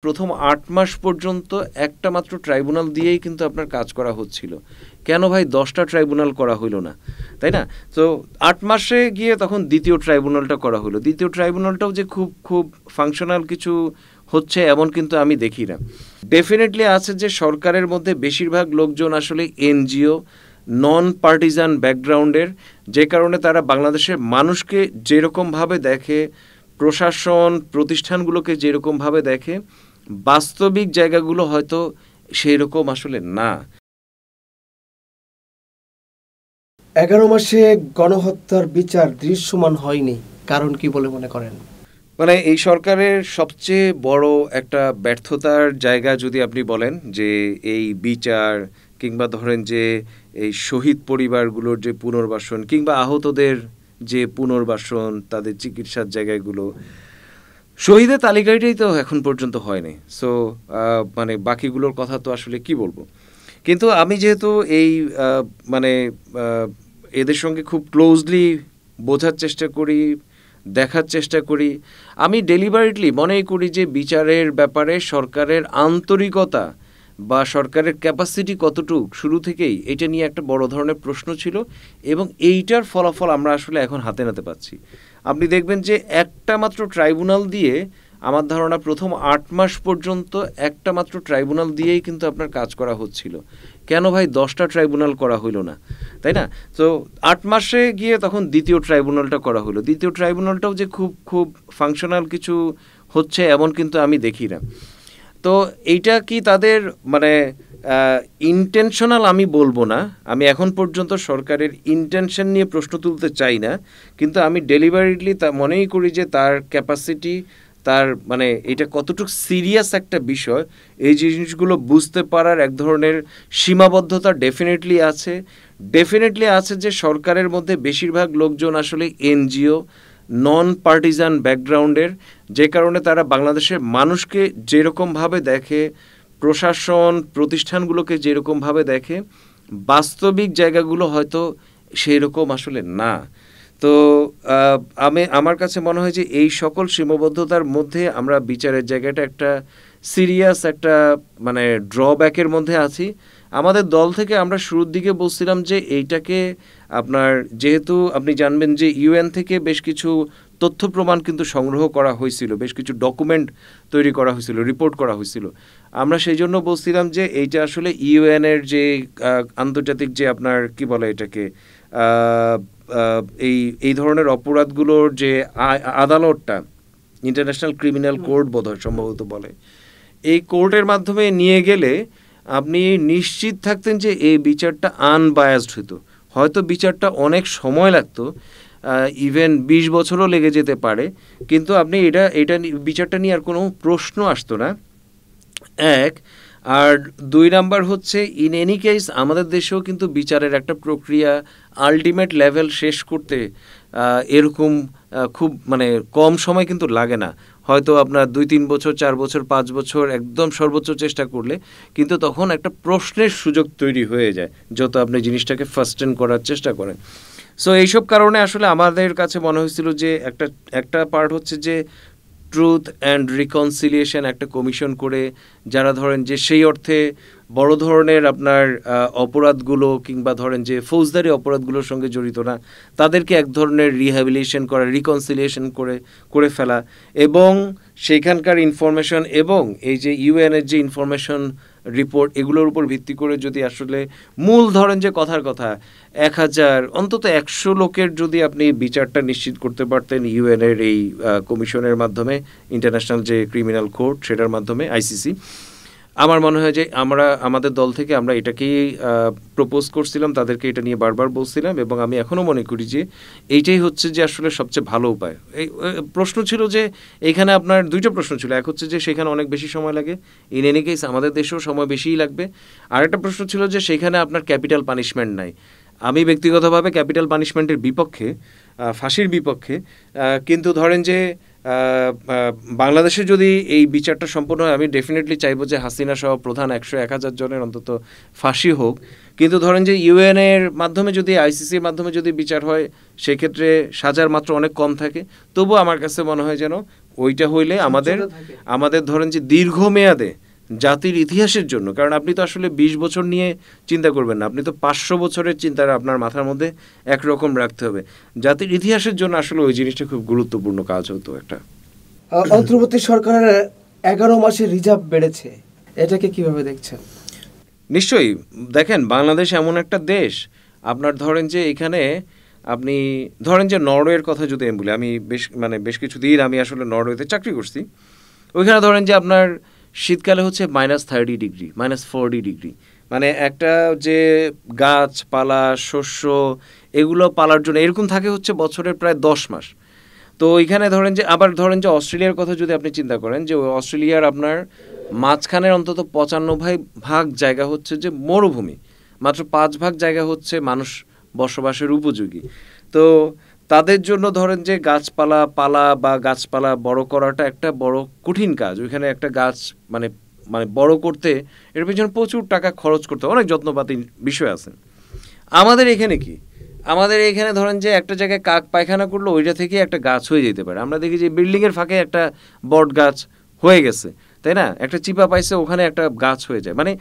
প্রথম ৮ মাস পর্যন্ত একটা মাত্র ট্রাইব্যুনাল দিয়েই কিন্তু আপনার কাজ করা হচ্ছিল। কেন ভাই ১০টা ট্রাইব্যুনাল করা হইলো না? তাই না? তো ৮ মাসে গিয়ে তখন দ্বিতীয় ট্রাইব্যুনালটা করা হলো। দ্বিতীয় ট্রাইব্যুনালটাও যে খুব ফাংশনাল কিছু হচ্ছে এমন কিন্তু আমি দেখি না। ডেফিনেটলি আছে যে সরকারের মধ্যে বেশিরভাগ লোকজন আসলে এনজিও, নন পার্টিজান ব্যাকগ্রাউন্ডের, যে কারণে তারা বাংলাদেশের মানুষকে যেরকমভাবে দেখে, প্রশাসন প্রতিষ্ঠানগুলোকে যেরকমভাবে দেখে, বাস্তবিক জায়গাগুলো হয়তো সেই রকম আসলে না। 11 মাসে গণহত্যার বিচার দৃশ্যমান হয়নি, কারণ কি বলে মনে করেন? মানে এই সরকারের সবচেয়ে বড় একটা ব্যর্থতার জায়গা যদি আপনি বলেন যে এই বিচার, কিংবা ধরেন যে এই শহীদ পরিবারগুলোর যে পুনর্বাসন, কিংবা আহতদের যে পুনর্বাসন, তাদের চিকিৎসার জায়গাগুলো, শহীদের তালিকাটাই তো এখন পর্যন্ত হয়নি। সো মানে বাকিগুলোর কথা তো আসলে কি বলবো। কিন্তু আমি যেহেতু এই মানে এদের সঙ্গে খুব ক্লোজলি বোঝার চেষ্টা করি, দেখার চেষ্টা করি, আমি ডেলিভারেটলি মনে করি যে বিচারের ব্যাপারে সরকারের আন্তরিকতা বা সরকারের ক্যাপাসিটি কতটুক শুরু থেকেই এটা নিয়ে একটা বড় ধরনের প্রশ্ন ছিল, এবং এইটার ফলাফল আমরা আসলে এখন হাতে নাতে পাচ্ছি। আপনি দেখবেন যে একটা মাত্র ট্রাইব্যুনাল দিয়ে, আমার ধারণা প্রথম ৮ মাস পর্যন্ত একটা মাত্র ট্রাইব্যুনাল দিয়েই কিন্তু আপনার কাজ করা হচ্ছিল। কেন ভাই ১০টা ট্রাইব্যুনাল করা হইলো না? তাই না? তো ৮ মাসে গিয়ে তখন দ্বিতীয় ট্রাইব্যুনালটা করা হলো। দ্বিতীয় ট্রাইব্যুনালটাও যে খুব ফাংশনাল কিছু হচ্ছে এমন কিন্তু আমি দেখি না। তো এইটা কি তাদের মানে ইন্টেনশনাল আমি বলবো না, আমি এখন পর্যন্ত সরকারের ইন্টেনশন নিয়ে প্রশ্ন তুলতে চাই না, কিন্তু আমি ডেলিভারিটলি তা মনেই করি যে তার ক্যাপাসিটি, তার মানে এটা কতটুকু সিরিয়াস একটা বিষয়, এই জিনিসগুলো বুঝতে পারার এক ধরনের সীমাবদ্ধতা ডেফিনেটলি আছে। ডেফিনেটলি আছে যে সরকারের মধ্যে বেশিরভাগ লোকজন আসলে এনজিও, নন পার্টিজান ব্যাকগ্রাউন্ডের, যে কারণে তারা বাংলাদেশের মানুষকে যেরকমভাবে দেখে, প্রশাসন প্রতিষ্ঠানগুলোকে যেরকমভাবে দেখে, বাস্তবিক জায়গাগুলো হয়তো সেই রকম আসলে না। তো আমার কাছে মনে হয় যে এই সকল সীমাবদ্ধতার মধ্যে আমরা বিচারের জায়গাটা একটা সিরিয়াস একটা মানে ড্রব্যাকের মধ্যে আছি। আমাদের দল থেকে আমরা শুরুর দিকে বলছিলাম যে এইটাকে আপনার, যেহেতু আপনি জানবেন যে ইউএন থেকে বেশ কিছু তথ্য প্রমাণ কিন্তু সংগ্রহ করা হয়েছিল, বেশ কিছু ডকুমেন্ট তৈরি করা হয়েছিল, রিপোর্ট করা হয়েছিল, আমরা সেই জন্য বলছিলাম যে এইটা আসলে ইউএনের যে আন্তর্জাতিক যে আপনার কি বলে এটাকে এই ধরনের অপরাধগুলোর যে আদালতটা, ইন্টারন্যাশনাল ক্রিমিনাল কোর্ট বোধহয় সম্ভবত বলে, এই কোর্টের মাধ্যমে নিয়ে গেলে আপনি নিশ্চিত থাকতেন যে এই বিচারটা আনবায়াসড হতো। হয়তো বিচারটা অনেক সময় লাগতো, ইভেন ২০ বছরও লেগে যেতে পারে, কিন্তু আপনি এটা বিচারটা নিয়ে আর কোনো প্রশ্ন আসতো না, এক। আর ২ নাম্বার হচ্ছে ইন এনি কেস আমাদের দেশেও কিন্তু বিচারের একটা প্রক্রিয়া আলটিমেট লেভেল শেষ করতে এরকম খুব মানে কম সময় কিন্তু লাগে না। হয়তো আপনার ২-৩ বছর, ৪ বছর, ৫ বছর একদম সর্বোচ্চ চেষ্টা করলে, কিন্তু তখন একটা প্রশ্নের সুযোগ তৈরি হয়ে যায় যত আপনি জিনিসটাকে ফাস্টেন করার চেষ্টা করেন। সো এইসব কারণে আসলে আমাদের কাছে মনে হয়েছিল যে একটা পার্ট হচ্ছে যে ট্রুথ অ্যান্ড রিকনসিলিয়েশন একটা কমিশন করে, যারা ধরেন যে সেই অর্থে বড় ধরনের আপনার অপরাধগুলো কিংবা ধরেন যে ফৌজদারি অপরাধগুলোর সঙ্গে জড়িত না, তাদেরকে এক ধরনের রিহ্যাবিলিটেশন করা, রিকনসিলিয়েশন করে ফেলা, এবং সেইখানকার ইনফরমেশন এবং এই যে ইউএনের যে ইনফরমেশন রিপোর্ট, এগুলোর উপর ভিত্তি করে যদি আসলে মূল ধরেন যে কথার কথা ১,০০০ অন্তত ১০০ লোকের যদি আপনি বিচারটা নিশ্চিত করতে পারতেন ইউএনের এই কমিশনের মাধ্যমে, ইন্টারন্যাশনাল যে ক্রিমিনাল কোর্ট সেটার মাধ্যমে, আইসিসি, আমার মনে হয় যে আমাদের দল থেকে আমরা এটাকেই প্রপোজ করছিলাম, তাদেরকে এটা নিয়ে বারবার বলছিলাম, এবং আমি এখনও মনে করি যে এইটাই হচ্ছে যে আসলে সবচেয়ে ভালো উপায়। এই প্রশ্ন ছিল যে এইখানে আপনার ২টা প্রশ্ন ছিল, এক হচ্ছে যে সেখানে অনেক বেশি সময় লাগে, ইন এনি কেস আমাদের দেশেও সময় বেশিই লাগবে। আরেকটা প্রশ্ন ছিল যে সেখানে আপনার ক্যাপিটাল পানিশমেন্ট নাই। আমি ব্যক্তিগতভাবে ক্যাপিটাল পানিশমেন্টের বিপক্ষে, ফাঁসির বিপক্ষে, কিন্তু ধরেন যে বাংলাদেশে যদি এই বিচারটা সম্পূর্ণ হয়, আমি ডেফিনেটলি চাইবো যে হাসিনা সহ প্রধান ১০০-১,০০০ জনের অন্তত ফাঁসি হোক, কিন্তু ধরেন যে ইউএন এর মাধ্যমে যদি আইসিসির মাধ্যমে যদি বিচার হয় সেক্ষেত্রে সাজার মাত্রা অনেক কম থাকে। তবু আমার কাছে মনে হয় যেন ওইটা হইলে আমাদের ধরেন যে দীর্ঘমেয়াদে জাতির ইতিহাসের জন্য, কারণ আপনি তো আসলে 20 বছর নিয়ে চিন্তা করবেন না, আপনি তো 500 বছরের চিন্তাটা আপনার মাথার মধ্যে একরকম রাখতে হবে। জাতির ইতিহাসের জন্য আসলে ওই জিনিসটা খুব গুরুত্বপূর্ণ কাজ হতো একটা। অন্তর্বর্তী সরকারের 11 মাসের রিজার্ভ বেড়েছে, এটাকে কিভাবে দেখছেন? নিশ্চয়ই, দেখেন বাংলাদেশ এমন একটা দেশ, আপনার ধরেন যে এখানে আপনি ধরেন যে নরওয়ের কথা যদি আমি বলি, আমি বেশ কিছু দিন আমি আসলে নরওয়েতে চাকরি করছি। ওইখানে ধরেন যে আপনার শীতকালে হচ্ছে -30 ডিগ্রি, -40 ডিগ্রি, মানে একটা যে গাছপালা শস্য এগুলো পালার জন্য এরকম থাকে হচ্ছে বছরের প্রায় 10 মাস। তো ওইখানে ধরেন যে আবার ধরেন যে অস্ট্রেলিয়ার কথা যদি আপনি চিন্তা করেন, যে অস্ট্রেলিয়ার আপনার মাঝখানের অন্তত 95% জায়গা হচ্ছে যে মরুভূমি, মাত্র 5% জায়গা হচ্ছে মানুষ বসবাসের উপযোগী। তো তাদের জন্য ধরেন যে গাছপালা পালা বা গাছপালা বড় করাটা একটা বড় কঠিন কাজ। ওইখানে একটা গাছ মানে বড় করতে এর পিছনে প্রচুর টাকা খরচ করতে, অনেক যত্নপাতি বিষয় আছে। আমাদের এখানে কি, আমাদের এখানে ধরেন যে একটা জায়গায় কাক পায়খানা করলো, ওইটা থেকে একটা গাছ হয়ে যেতে পারে। আমরা দেখি যে বিল্ডিংয়ের ফাঁকে একটা বট গাছ হয়ে গেছে, তাই না? একটা চিপা পাইছে, ওখানে একটা গাছ হয়ে যায়। মানে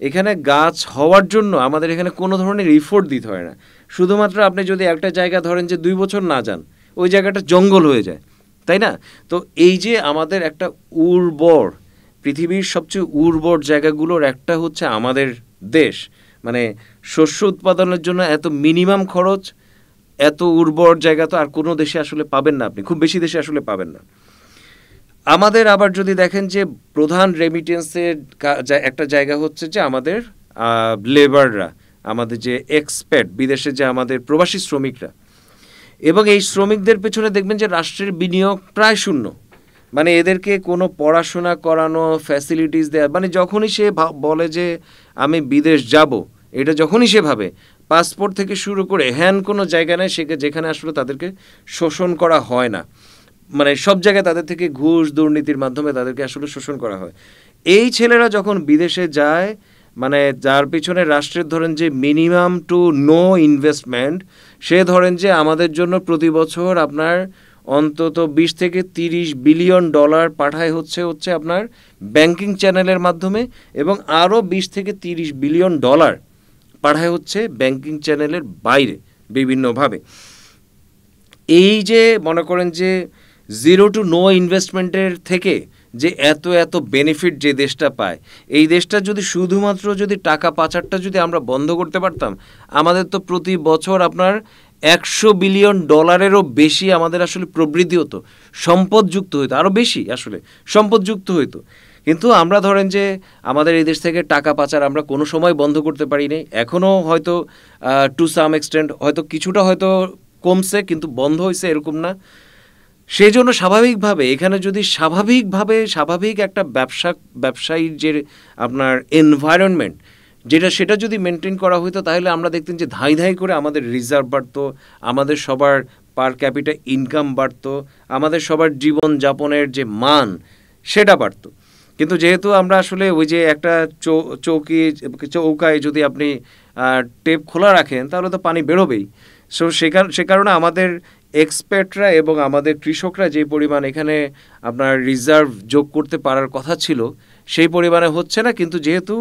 এখানে গাছ হওয়ার জন্য আমাদের এখানে কোনো ধরনের ইফোর্ট দিতে হয় না। শুধুমাত্র আপনি যদি একটা জায়গা ধরেন যে 2 বছর না যান, ওই জায়গাটা জঙ্গল হয়ে যায়, তাই না? তো এই যে আমাদের একটা উর্বর, পৃথিবীর সবচেয়ে উর্বর জায়গাগুলোর একটা হচ্ছে আমাদের দেশ। মানে শস্য উৎপাদনের জন্য এত মিনিমাম খরচ, এত উর্বর জায়গা তো আর কোনো দেশে আসলে পাবেন না, আপনি খুব বেশি দেশে আসলে পাবেন না। আমাদের আবার যদি দেখেন যে প্রধান রেমিটেন্সের একটা জায়গা হচ্ছে যে আমাদের লেবাররা, আমাদের যে এক্সপেট, বিদেশে যে আমাদের প্রবাসী শ্রমিকরা, এবং এই শ্রমিকদের পেছনে দেখবেন যে রাষ্ট্রের বিনিয়োগ প্রায় শূন্য। মানে এদেরকে কোনো পড়াশোনা করানো, ফ্যাসিলিটিস দেওয়া, মানে যখনই সে বলে যে আমি বিদেশ যাব, এটা যখনই সে ভাবে, পাসপোর্ট থেকে শুরু করে কোনো জায়গা নেই যেখানে আসলে তাদেরকে শোষণ করা হয় না। মানে সব জায়গায় তাদের থেকে ঘুষ দুর্নীতির মাধ্যমে তাদেরকে আসলে শোষণ করা হয়। এই ছেলেরা যখন বিদেশে যায়, মানে যার পিছনে রাষ্ট্রের ধরেন যে মিনিমাম টু নো ইনভেস্টমেন্ট, সে ধরেন যে আমাদের জন্য প্রতি বছর আপনার অন্তত 20 থেকে 30 বিলিয়ন ডলার পাঠায় হচ্ছে আপনার ব্যাংকিং চ্যানেলের মাধ্যমে, এবং আরও 20 থেকে 30 বিলিয়ন ডলার পাঠায় হচ্ছে ব্যাংকিং চ্যানেলের বাইরে বিভিন্নভাবে। এই যে মনে করেন যে 0 to no ইনভেস্টমেন্টের থেকে যে এত বেনিফিট যে দেশটা পায়, এই দেশটা যদি শুধুমাত্র যদি টাকা পাচারটা যদি আমরা বন্ধ করতে পারতাম, আমাদের তো প্রতি বছর আপনার 100 বিলিয়ন ডলারেরও বেশি আমাদের আসলে প্রবৃদ্ধি হতো, সম্পদযুক্ত হইতো, আরও বেশি আসলে সম্পদযুক্ত হইতো। কিন্তু আমরা ধরেন যে আমাদের এই দেশ থেকে টাকা পাচার আমরা কোনো সময় বন্ধ করতে পারি নাই। এখনও হয়তো টু সাম এক্সটেন্ট হয়তো কিছুটা হয়তো কমছে, কিন্তু বন্ধ হয়েছে এরকম না। সেই জন্য স্বাভাবিকভাবে এখানে যদি স্বাভাবিক একটা ব্যবসায়ীর যে আপনার এনভায়রনমেন্ট সেটা যদি মেনটেন করা হতো, তাহলে আমরা দেখতেন যে ধাই করে আমাদের রিজার্ভ বাড়তো, আমাদের সবার পার ক্যাপিটা ইনকাম বাড়তো, আমাদের সবার জীবনযাপনের যে মান সেটা বাড়তো। কিন্তু যেহেতু আমরা আসলে ওই যে একটা চৌকায় যদি আপনি টেপ খোলা রাখেন, তাহলে তো পানি বেরোবেই। সো সে কারণে আমাদের এক্সপার্টরা এবং আমাদের কৃষকরা যে পরিমাণ এখানে আপনার রিজার্ভ যোগ করতে পারার কথা ছিল, সেই পরিমাণে হচ্ছে না। কিন্তু যেহেতু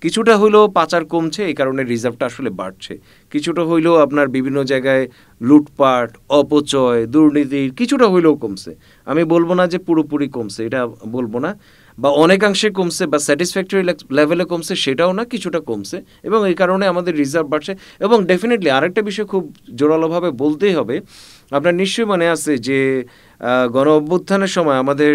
কিছুটা হইলেও পাচার কমছে, এই কারণে রিজার্ভটা আসলে বাড়ছে। কিছুটা হইলেও আপনার বিভিন্ন জায়গায় লুটপাট, অপচয়, দুর্নীতির কিছুটা হইলেও কমছে। আমি বলবো না যে পুরোপুরি কমছে, এটা বলবো না, বা অনেকাংশে কমছে বা স্যাটিসফ্যাক্টরি লেভেলে কমছে সেটাও না, কিছুটা কমছে, এবং এই কারণে আমাদের রিজার্ভ বাড়ছে। এবং ডেফিনেটলি আরেকটা বিষয় খুব জোরালোভাবে বলতেই হবে, আপনার নিশ্চয়ই মনে আছে যে গণ অভ্যুত্থানের সময় আমাদের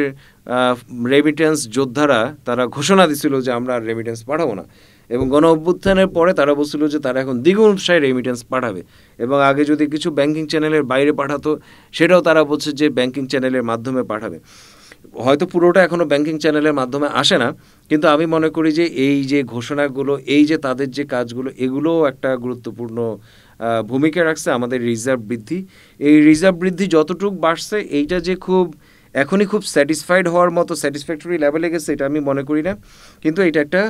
রেমিটেন্স যোদ্ধারা তারা ঘোষণা দিছিল যে আমরা আর রেমিটেন্স পাঠাবো না, এবং গণ অভ্যুত্থানের পরে তারা বলছিল যে তারা এখন দ্বিগুণ উৎসাহে রেমিটেন্স পাঠাবে, এবং আগে যদি কিছু ব্যাংকিং চ্যানেলের বাইরে পাঠাতো সেটাও তারা বলছে যে ব্যাংকিং চ্যানেলের মাধ্যমে পাঠাবে। হয়তো পুরোটা এখনও ব্যাংকিং চ্যানেলের মাধ্যমে আসে না, কিন্তু আমি মনে করি যে এই যে ঘোষণাগুলো, এই যে তাদের যে কাজগুলো, এগুলোও একটা গুরুত্বপূর্ণ ভূমিকা রাখছে আমাদের রিজার্ভ বৃদ্ধি। এই রিজার্ভ বৃদ্ধি যতটুকু বাড়ছে, এইটা যে এখনই খুব স্যাটিসফাইড হওয়ার মতো স্যাটিসফ্যাক্টরি লেভেলে গেছে এটা আমি মনে করি না, কিন্তু এটা একটা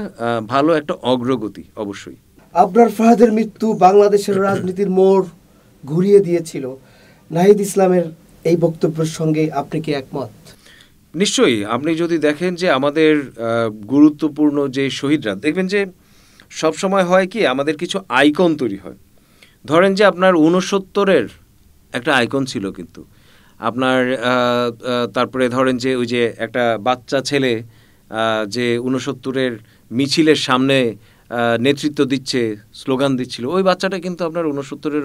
ভালো একটা অগ্রগতি অবশ্যই। আবরার ফাহাদের মৃত্যু বাংলাদেশের রাজনীতির মোড় ঘুরিয়ে দিয়েছিল। নাহিদ ইসলামের এই বক্তব্যের সঙ্গে আপনি কি একমত? নিশ্চয়ই। আপনি যদি দেখেন যে আমাদের গুরুত্বপূর্ণ যে শহীদরা, দেখবেন যে সব সময় হয় কি আমাদের কিছু আইকন তৈরি হয়। ধরেন যে আপনার ৬৯-এর একটা আইকন ছিল, কিন্তু আপনার তারপরে ধরেন যে ওই যে একটা বাচ্চা ছেলে যে ৬৯-এর মিছিলের সামনে নেতৃত্ব দিচ্ছে, স্লোগান দিচ্ছিল, ওই বাচ্চাটা কিন্তু আপনার ৬৯-এর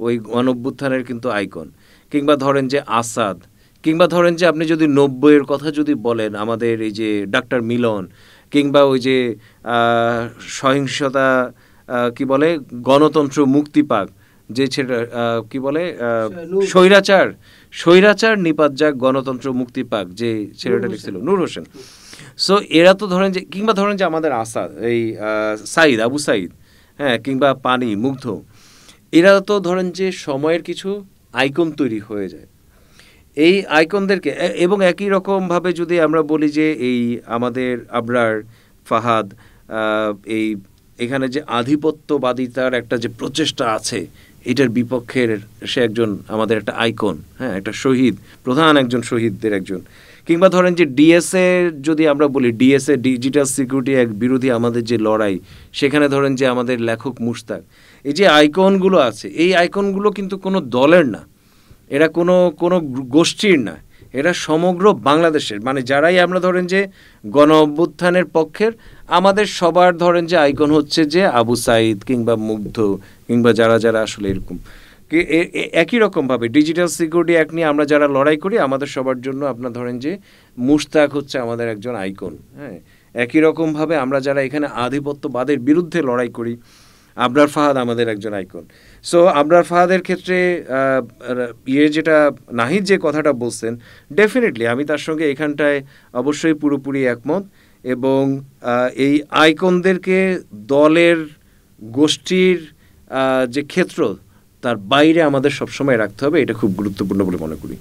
ওই গণঅভ্যুত্থানের কিন্তু আইকন। কিংবা ধরেন যে আসাদ, কিংবা ধরেন যে আপনি যদি ৯০-এর কথা যদি বলেন, আমাদের এই যে ডাক্তার মিলন, কিংবা ওই যে সহিংসতা কি বলে গণতন্ত্র মুক্তি পাক, যে ছেলেটা কি বলে স্বৈরাচার নিপাত যাক গণতন্ত্র মুক্তি পাক, যে ছেলেটা লিখছিল নূর হোসেন। সো এরা তো ধরেন যে, কিংবা ধরেন যে আমাদের আসাদ, এই সাইদ, আবু সাইদ, হ্যাঁ, কিংবা পানি, মুগ্ধ, এরা তো ধরেন যে সময়ের কিছু আইকন তৈরি হয়ে যায়। এই আইকনদেরকে এবং একই রকমভাবে যদি আমরা বলি যে এই আমাদের আবরার ফাহাদ, এই এখানে যে আধিপত্যবাদিতার একটা যে প্রচেষ্টা আছে, এটার বিপক্ষের সে একজন আমাদের একটা আইকন, হ্যাঁ, একটা শহীদ, প্রধান একজন শহীদদের একজন। কিংবা ধরেন যে ডিএসএ যদি আমরা বলি, ডিএসএ ডিজিটাল সিকিউরিটি এক বিরোধী আমাদের যে লড়াই, সেখানে ধরেন যে আমাদের লেখক মুশতাক, এই যে আইকনগুলো আছে, এই আইকনগুলো কিন্তু কোনো দলের না, এরা কোনো গোষ্ঠীর না, এরা সমগ্র বাংলাদেশের, মানে যারাই আমরা ধরেন যে গণ অভ্যুত্থানের পক্ষের, আমাদের সবার ধরেন যে আইকন হচ্ছে যে আবু সাইদ কিংবা মুগ্ধ, কিংবা যারা যারা আসলে এরকম। একই রকমভাবে ডিজিটাল সিকিউরিটি অ্যাক্ট নিয়ে আমরা যারা লড়াই করি, আমাদের সবার জন্য আপনার ধরেন যে মুশতাক হচ্ছে আমাদের একজন আইকন, হ্যাঁ। একই রকমভাবে আমরা যারা এখানে আধিপত্যবাদের বিরুদ্ধে লড়াই করি, আবরার ফাহাদ আমাদের একজন আইকন। সো আবরার ফাহাদের ক্ষেত্রে যেটা নাহিদ যে কথাটা বলছেন, ডেফিনেটলি আমি তার সঙ্গে এখানটায় অবশ্যই পুরোপুরি একমত। এবং এই আইকনদেরকে দলের, গোষ্ঠীর যে ক্ষেত্র, তার বাইরে আমাদের সবসময় রাখতে হবে, এটা খুব গুরুত্বপূর্ণ বলে মনে করি।